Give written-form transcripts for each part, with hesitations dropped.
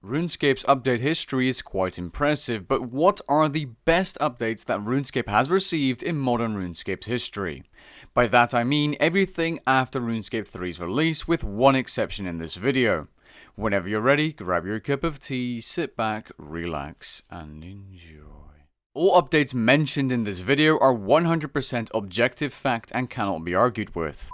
RuneScape's update history is quite impressive, but what are the best updates that RuneScape has received in Modern Runescape's history? By that I mean everything after RuneScape 3's release, with one exception in this video. Whenever you're ready, grab your cup of tea, sit back, relax, and enjoy. All updates mentioned in this video are 100% objective fact and cannot be argued with.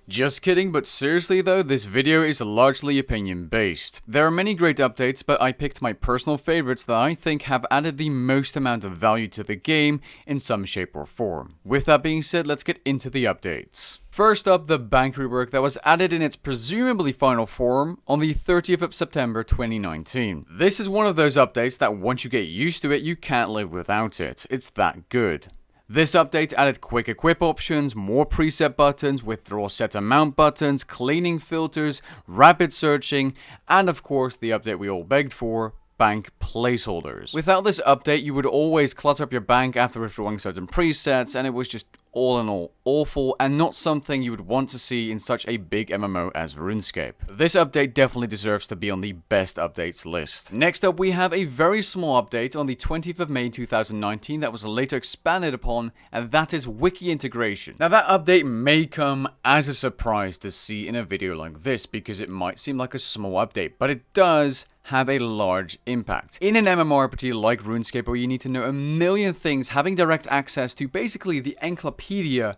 Just kidding, but seriously though, this video is largely opinion based. There are many great updates, but I picked my personal favorites that I think have added the most amount of value to the game in some shape or form. With that being said, let's get into the updates. First up, the bank rework that was added in its presumably final form on the 30th of September 2019. This is one of those updates that once you get used to it, you can't live without it. It's that good. This update added quick equip options, more preset buttons, withdraw set amount buttons, cleaning filters, rapid searching, and of course the update we all begged for, bank placeholders. Without this update, you would always clutter up your bank after withdrawing certain presets, and it was just all in all awful and not something you would want to see in such a big MMO as RuneScape. This update definitely deserves to be on the best updates list. Next up, we have a very small update on the 20th of May 2019 that was later expanded upon, and that is wiki integration. Now that update may come as a surprise to see in a video like this because it might seem like a small update, but it does have a large impact. In an MMORPG like RuneScape, where you need to know a million things, having direct access to basically the encyclopedia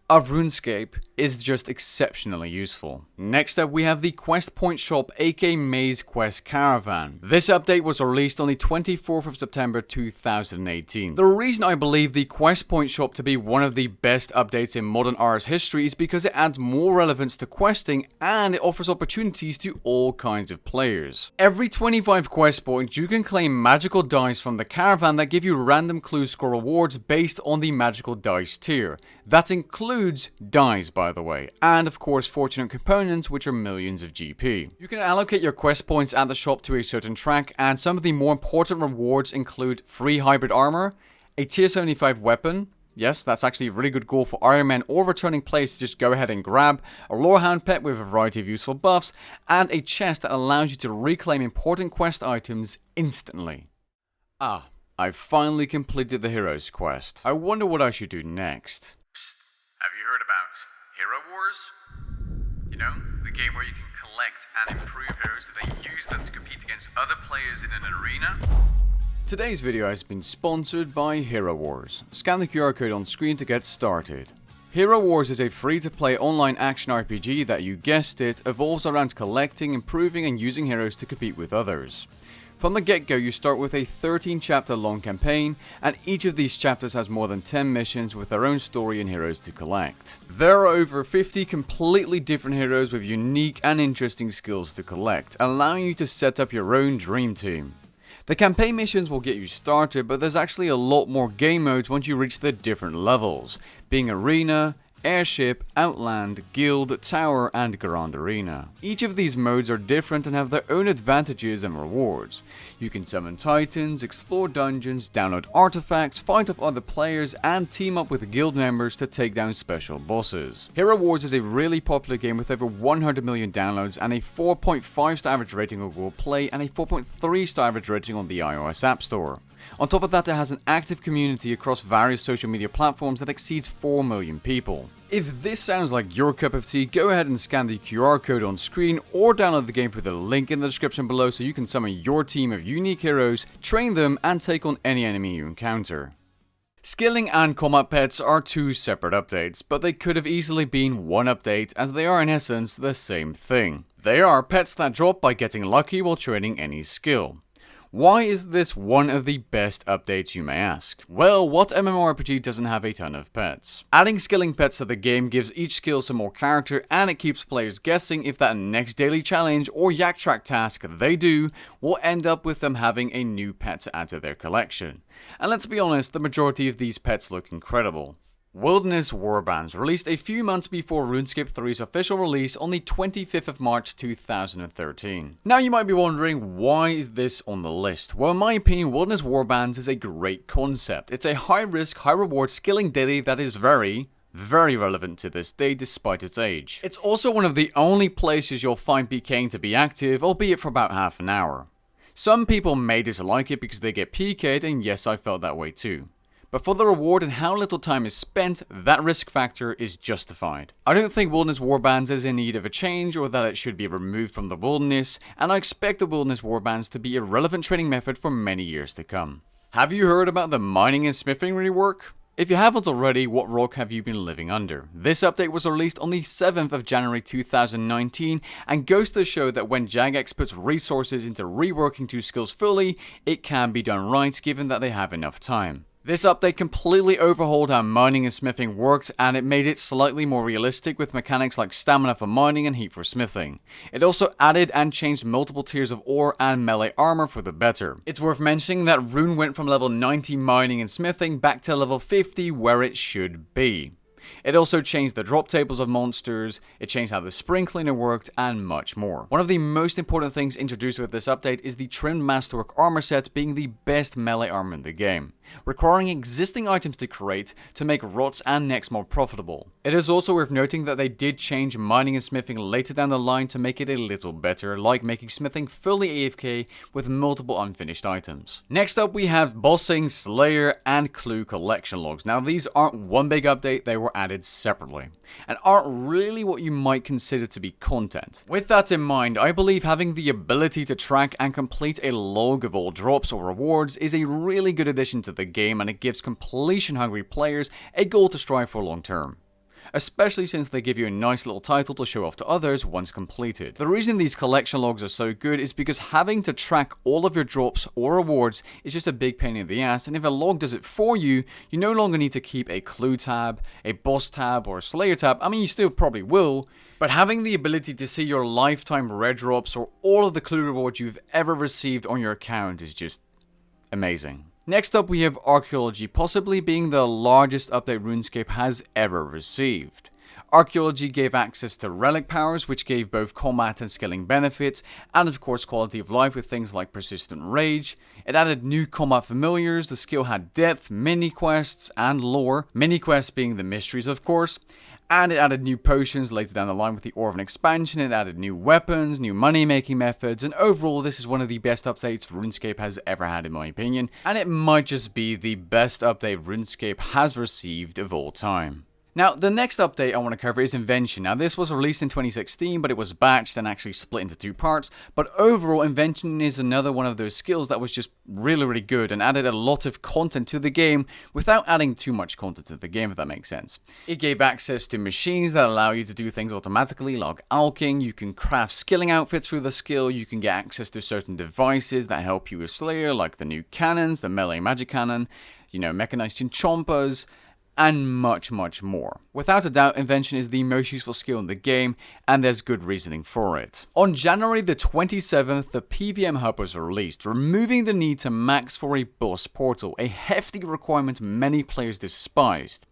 of RuneScape is just exceptionally useful. Next up, we have the Quest Point Shop, aka Maze Quest Caravan. This update was released on the 24th of September 2018. The reason I believe the Quest Point Shop to be one of the best updates in Modern R's history is because it adds more relevance to questing and it offers opportunities to all kinds of players. Every 25 quest points, you can claim magical dice from the caravan that give you random clue score rewards based on the magical dice tier. That includes dice, by the way, and of course fortunate components, which are millions of GP. You can allocate your quest points at the shop to a certain track, and some of the more important rewards include free hybrid armor, a tier 75 weapon. Yes, that's actually a really good goal for Iron Man or returning players to just go ahead and grab, a Lorehound pet with a variety of useful buffs, and a chest that allows you to reclaim important quest items instantly. I've finally completed the Heroes quest. I wonder what I should do next. Psst, have you heard about Hero Wars? You know, the game where you can collect and improve heroes so that you use them to compete against other players in an arena? Today's video has been sponsored by Hero Wars. Scan the QR code on screen to get started. Hero Wars is a free-to-play online action RPG that, you guessed it, evolves around collecting, improving and using heroes to compete with others. From the get-go, you start with a 13-chapter long campaign, and each of these chapters has more than 10 missions with their own story and heroes to collect. There are over 50 completely different heroes with unique and interesting skills to collect, allowing you to set up your own dream team. The campaign missions will get you started, but there's actually a lot more game modes once you reach the different levels, being Arena, Airship, Outland, Guild, Tower, and Grand Arena. Each of these modes are different and have their own advantages and rewards. You can summon titans, explore dungeons, download artifacts, fight off other players, and team up with guild members to take down special bosses. Hero Wars is a really popular game with over 100 million downloads and a 4.5 star average rating on Google Play and a 4.3 star average rating on the iOS App Store. On top of that, it has an active community across various social media platforms that exceeds 4 million people. If this sounds like your cup of tea, go ahead and scan the QR code on screen or download the game through the link in the description below so you can summon your team of unique heroes, train them, and take on any enemy you encounter. Skilling and combat pets are two separate updates, but they could have easily been one update as they are in essence the same thing. They are pets that drop by getting lucky while training any skill. Why is this one of the best updates, you may ask? Well, what MMORPG doesn't have a ton of pets? Adding skilling pets to the game gives each skill some more character, and it keeps players guessing if that next daily challenge or yak track task they do will end up with them having a new pet to add to their collection. And let's be honest, the majority of these pets look incredible. Wilderness Warbands, released a few months before RuneScape 3's official release on the 25th of March 2013. Now you might be wondering, why is this on the list? Well, in my opinion, Wilderness Warbands is a great concept. It's a high risk, high reward skilling daily that is very relevant to this day despite its age. It's also one of the only places you'll find PKing to be active, albeit for about half an hour. Some people may dislike it because they get PK'd, and yes, I felt that way too. But for the reward and how little time is spent, that risk factor is justified. I don't think Wilderness Warbands is in need of a change or that it should be removed from the Wilderness, and I expect the Wilderness Warbands to be a relevant training method for many years to come. Have you heard about the mining and smithing rework? If you haven't already, what rock have you been living under? This update was released on the 7th of January 2019 and goes to show that when Jagex puts resources into reworking two skills fully, it can be done right given that they have enough time. This update completely overhauled how mining and smithing worked, and it made it slightly more realistic with mechanics like stamina for mining and heat for smithing. It also added and changed multiple tiers of ore and melee armor for the better. It's worth mentioning that Rune went from level 90 mining and smithing back to level 50 where it should be. It also changed the drop tables of monsters, it changed how the spring cleaner worked, and much more. One of the most important things introduced with this update is the trimmed masterwork armor set being the best melee armor in the game, requiring existing items to create to make rots and necks more profitable. It is also worth noting that they did change mining and smithing later down the line to make it a little better, like making smithing fully AFK with multiple unfinished items. Next up we have Bossing, Slayer, and Clue collection logs. Now these aren't one big update, they were added separately, and aren't really what you might consider to be content. With that in mind, I believe having the ability to track and complete a log of all drops or rewards is a really good addition to the game, and it gives completion hungry players a goal to strive for long term. Especially since they give you a nice little title to show off to others once completed. The reason these collection logs are so good is because having to track all of your drops or rewards is just a big pain in the ass, and if a log does it for you, you no longer need to keep a clue tab, a boss tab, or a slayer tab. I mean, you still probably will, but having the ability to see your lifetime red drops or all of the clue rewards you've ever received on your account is just amazing. Next up we have Archaeology, possibly being the largest update RuneScape has ever received. Archaeology gave access to relic powers, which gave both combat and skilling benefits, and of course quality of life with things like persistent rage. It added new combat familiars, the skill had depth, mini quests, and lore, mini quests being the mysteries of course. And it added new potions later down the line with the Orphan expansion, it added new weapons, new money making methods, and overall this is one of the best updates RuneScape has ever had in my opinion, and it might just be the best update RuneScape has received of all time. Now, the next update I want to cover is Invention. Now, this was released in 2016, but it was batched and actually split into two parts. But overall, Invention is another one of those skills that was just really good and added a lot of content to the game without adding too much content to the game, if that makes sense. It gave access to machines that allow you to do things automatically, like alching. You can craft skilling outfits through the skill. You can get access to certain devices that help you with Slayer, like the new cannons, the melee magic cannon, mechanized chinchompas, and much more. Without a doubt, Invention is the most useful skill in the game, and there's good reasoning for it. On January the 27th, the PVM hub was released, removing the need to max for a boss portal, a hefty requirement many players despised.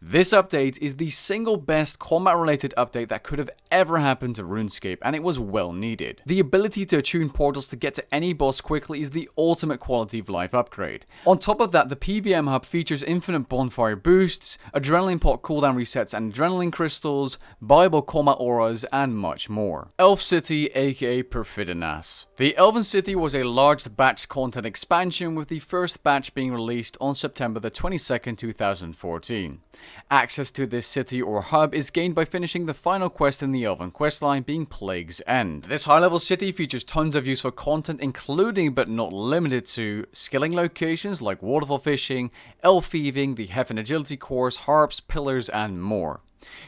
This update is the single best combat-related update that could have ever happened to RuneScape, and it was well needed. The ability to attune portals to get to any boss quickly is the ultimate quality of life upgrade. On top of that, the PVM hub features infinite bonfire boosts, adrenaline pot cooldown resets and adrenaline crystals, Bible combat auras, and much more. Elf City, aka Perfidinas. The Elven City was a large batch content expansion, with the first batch being released on September the 22nd, 2014. Access to this city or hub is gained by finishing the final quest in the Elven questline, being Plague's End. This high-level city features tons of useful content, including but not limited to skilling locations like waterfall fishing, elf thieving, the Heaven Agility course, harps, pillars, and more.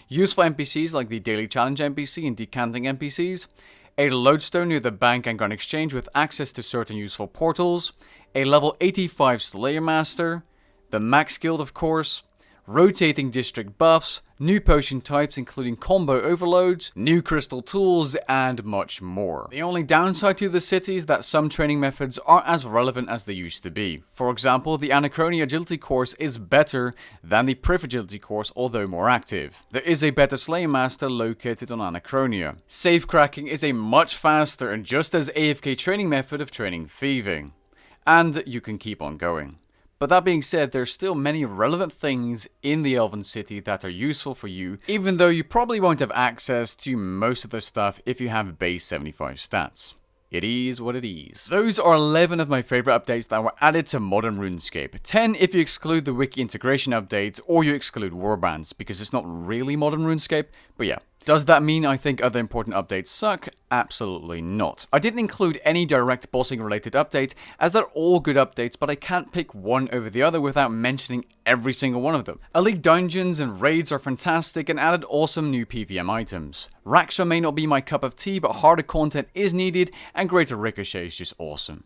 Useful NPCs like the Daily Challenge NPC and Decanting NPCs, a lodestone near the bank and gun exchange with access to certain useful portals, a level 85 Slayer Master, the Max Guild of course, rotating district buffs, new potion types including combo overloads, new crystal tools, and much more. The only downside to the city is that some training methods aren't as relevant as they used to be. For example, the Anachronia Agility course is better than the Prif Agility course, although more active. There is a better Slayer Master located on Anachronia. Safe cracking is a much faster and just as AFK training method of training thieving. And you can keep on going. But that being said, there's still many relevant things in the Elven City that are useful for you, even though you probably won't have access to most of the stuff if you have base 75 stats. It is what it is. Those are 11 of my favorite updates that were added to Modern RuneScape. 10 if you exclude the wiki integration updates or you exclude warbands, because it's not really Modern RuneScape, but yeah. Does that mean I think other important updates suck? Absolutely not. I didn't include any direct bossing related update, as they're all good updates, but I can't pick one over the other without mentioning every single one of them. Elite dungeons and raids are fantastic and added awesome new PVM items. Raksha may not be my cup of tea, but harder content is needed, and Greater Ricochet is just awesome.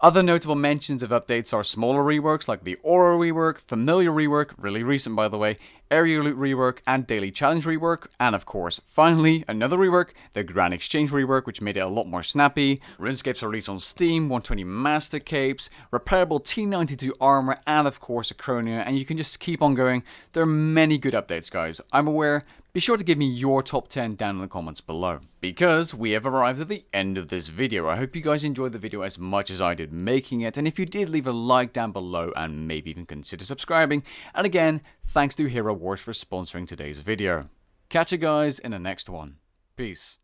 Other notable mentions of updates are smaller reworks like the Aura rework, Familiar rework, really recent by the way, Area Loot rework, and Daily Challenge rework, and of course, finally, another rework, the Grand Exchange rework, which made it a lot more snappy, RuneScape's release on Steam, 120 Master Capes, repairable T92 armor, and of course Acronia, and you can just keep on going. There are many good updates, guys, I'm aware. Be sure to give me your top 10 down in the comments below. Because we have arrived at the end of this video. I hope you guys enjoyed the video as much as I did making it, and if you did, leave a like down below and maybe even consider subscribing. And again, thanks to Hero Wars for sponsoring today's video. Catch you guys in the next one. Peace.